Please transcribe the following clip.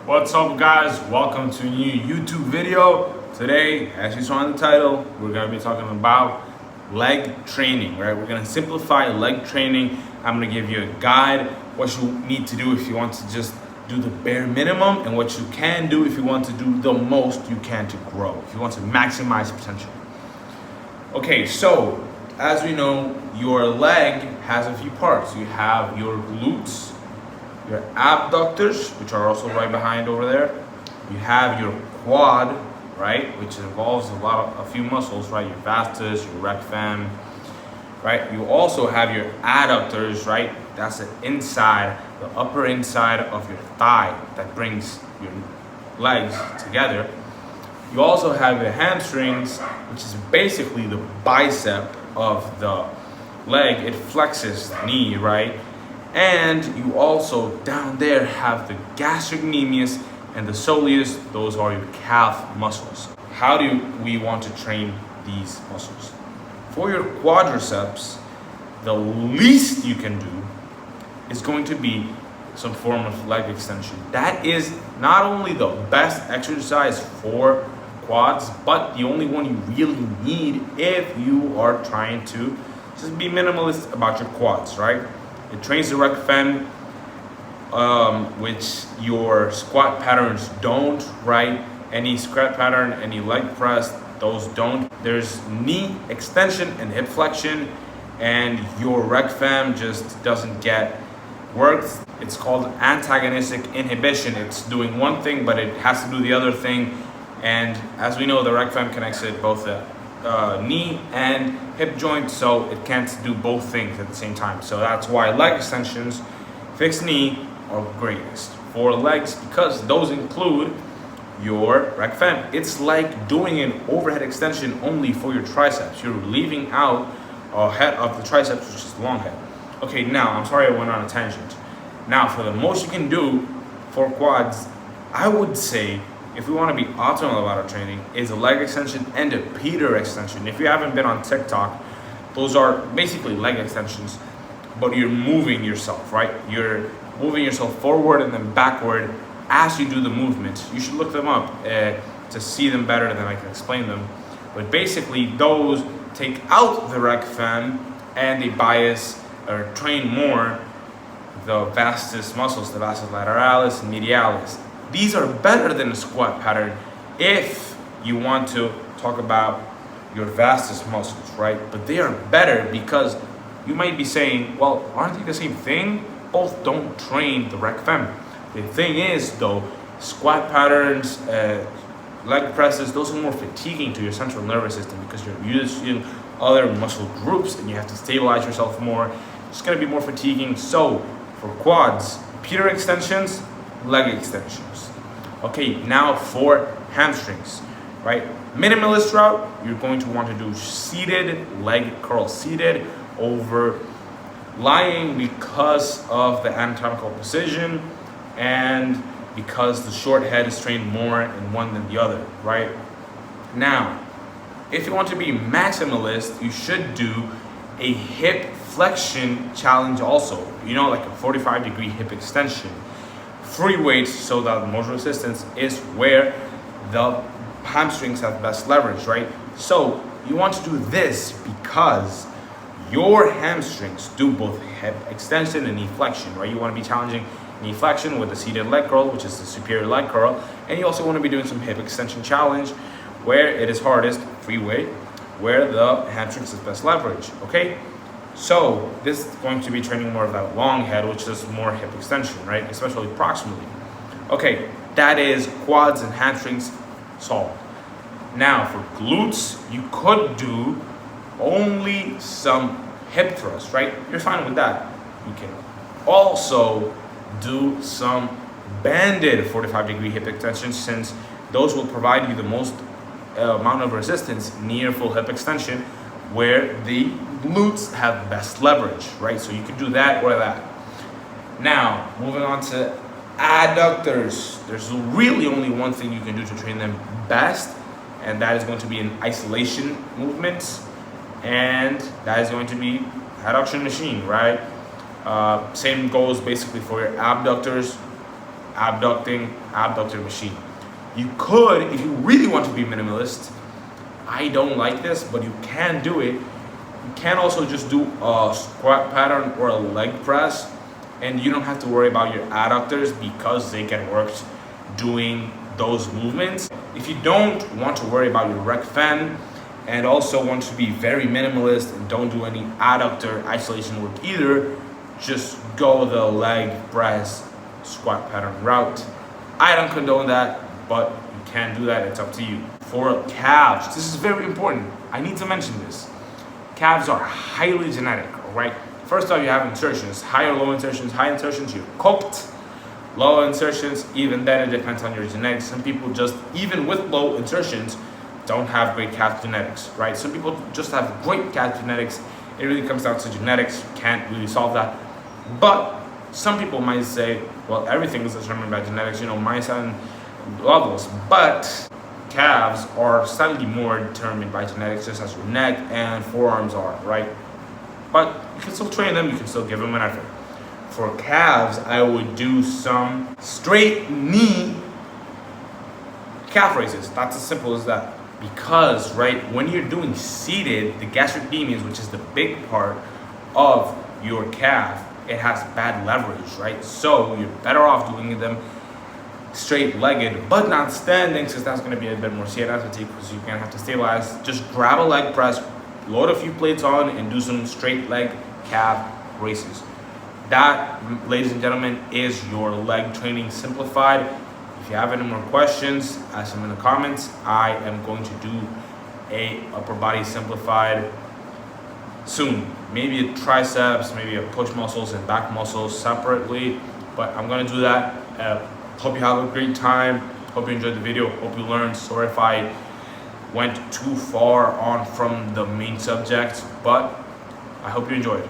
What's up, guys? Welcome to a new YouTube video. Today, as you saw in the title, we're going to be talking about leg training, right? We're going to simplify leg training. I'm going to give you a guide, what you need to do if you want to just do the bare minimum, and what you can do if you want to do the most you can to grow, if you want to maximize potential. Okay, so as we know, your leg has a few parts. You have your glutes, your abductors, which are also right behind over there. You have your quad, right, which involves a few muscles, right? Your vastus, your rec fem, right? You also have your adductors, right? That's the inside, the upper inside of your thigh that brings your legs together. You also have your hamstrings, which is basically the bicep of the leg. It flexes the knee, right? And you also down there have the gastrocnemius and the soleus. Those are your calf muscles. How do we want to train these muscles? For your quadriceps, the least you can do is going to be some form of leg extension. That is not only the best exercise for quads, but the only one you really need if you are trying to just be minimalist about your quads, right? It trains the rec fem, which your squat patterns don't, right? Any squat pattern, any leg press, those don't. There's knee extension and hip flexion, and your rec fem just doesn't get worked. It's called antagonistic inhibition. It's doing one thing, but it has to do the other thing. And as we know, the rec fem connects it both the knee and hip joint, so it can't do both things at the same time. So that's why leg extensions, fixed knee, are greatest for legs, because those include your rec fem. It's like doing an overhead extension only for your triceps. You're leaving out a head of the triceps, which is the long head. Okay, now I'm sorry I went on a tangent. Now, for the most you can do for quads, I would say, if we want to be optimal about our training, is a leg extension and a Peter extension. If you haven't been on TikTok, those are basically leg extensions, but you're moving yourself, right? You're moving yourself forward and then backward as you do the movement. You should look them up to see them better than I can explain them. But basically, those take out the rec fem and they bias or train more the vastus muscles, the vastus lateralis and medialis. These are better than a squat pattern if you want to talk about your vastus muscles, right? But they are better because you might be saying, well, aren't they the same thing? Both don't train the rec fem. The thing is, though, squat patterns, leg presses, those are more fatiguing to your central nervous system because you're using other muscle groups and you have to stabilize yourself more. It's going to be more fatiguing. So for quads, Peter extensions, leg extensions. Okay, now for hamstrings, right? Minimalist route, you're going to want to do seated leg curl, seated over lying, because of the anatomical precision and because the short head is trained more in one than the other, right? Now, if you want to be maximalist, you should do a hip flexion challenge also, like a 45-degree hip extension. Free weights, so that the motion resistance is where the hamstrings have best leverage, right? So you want to do this because your hamstrings do both hip extension and knee flexion, right? You want to be challenging knee flexion with the seated leg curl, which is the superior leg curl, and you also want to be doing some hip extension challenge where it is hardest, free weight, where the hamstrings is best leverage, okay? So this is going to be training more of that long head, which is more hip extension, right? Especially proximally. Okay, that is quads and hamstrings solved. Now for glutes, you could do only some hip thrust, right? You're fine with that. You can also do some banded 45-degree hip extensions, since those will provide you the most amount of resistance near full hip extension, where the glutes have best leverage, right? So you can do that or that. Now, moving on to adductors. There's really only one thing you can do to train them best, and that is going to be an isolation movement, and that is going to be adduction machine, right? Same goes basically for your abductors. abductor machine. You could, if you really want to be minimalist, I don't like this, but you can do it. You can also just do a squat pattern or a leg press, and you don't have to worry about your adductors because they get worked doing those movements. If you don't want to worry about your rec fem and also want to be very minimalist and don't do any adductor isolation work either, just go the leg press squat pattern route. I don't condone that, but you can do that, it's up to you. For calves, this is very important. I need to mention this. Calves are highly genetic, all right? First off, you have insertions, high or low insertions. High insertions, you're cooked. Low insertions, even then, it depends on your genetics. Some people just, even with low insertions, don't have great calf genetics, right? Some people just have great calf genetics. It really comes down to genetics. You can't really solve that. But some people might say, well, everything is determined by genetics, mice and levels. But calves are slightly more determined by genetics, just as your neck and forearms are, right? But you can still train them, you can still give them an effort. For calves, I would do some straight knee calf raises. That's as simple as that. Because, right, when you're doing seated, the gastrocnemius, which is the big part of your calf, it has bad leverage, right? So you're better off doing them straight-legged, but not standing, because that's going to be a bit more CNS fatigue, because you're going to have to stabilize. Just grab a leg press, load a few plates on, and do some straight leg calf raises. That, ladies and gentlemen, is your leg training simplified. If you have any more questions, ask them in the comments. I am going to do a upper body simplified soon. Maybe a triceps, maybe a push muscles and back muscles separately, but I'm going to do that. Hope you have a great time. Hope you enjoyed the video. Hope you learned. Sorry if I went too far on from the main subject, but I hope you enjoyed.